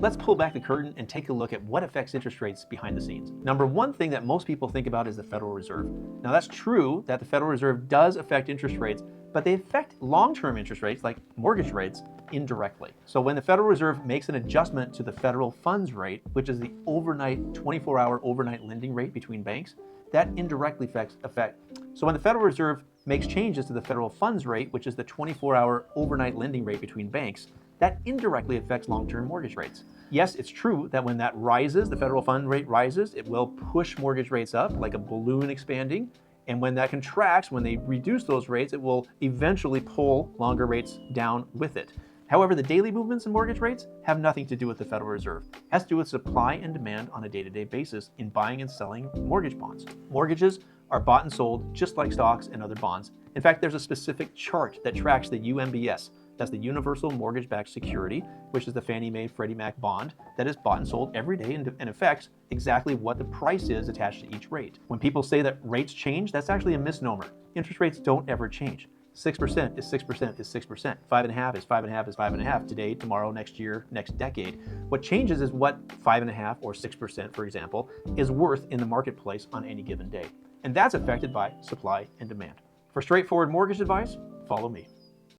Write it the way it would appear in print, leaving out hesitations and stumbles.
Let's pull back the curtain and take a look at what affects interest rates behind the scenes. Number one thing that most people think about is the Federal Reserve. Now that's true that the Federal Reserve does affect interest rates, but they affect long-term interest rates like mortgage rates indirectly. So when the Federal Reserve makes an adjustment to the federal funds rate, which is the overnight 24-hour overnight lending rate between banks, that indirectly affects. So when the Federal Reserve makes changes to the federal funds rate, which is the 24-hour overnight lending rate between banks, that indirectly affects long-term mortgage rates. Yes, it's true that when that rises, the federal fund rate rises, it will push mortgage rates up like a balloon expanding. And when that contracts, when they reduce those rates, it will eventually pull longer rates down with it. However, the daily movements in mortgage rates have nothing to do with the Federal Reserve. It has to do with supply and demand on a day-to-day basis in buying and selling mortgage bonds. Mortgages are bought and sold just like stocks and other bonds. In fact, there's a specific chart that tracks the UMBS. That's the Universal Mortgage-Backed Security, which is the Fannie Mae Freddie Mac bond that is bought and sold every day and affects exactly what the price is attached to each rate. When people say that rates change, that's actually a misnomer. Interest rates don't ever change. 6% is 6% is 6%. 5.5 is 5.5 is 5.5 today, tomorrow, next year, next decade. What changes is what 5.5 or 6%, for example, is worth in the marketplace on any given day. And that's affected by supply and demand. For straightforward mortgage advice, follow me.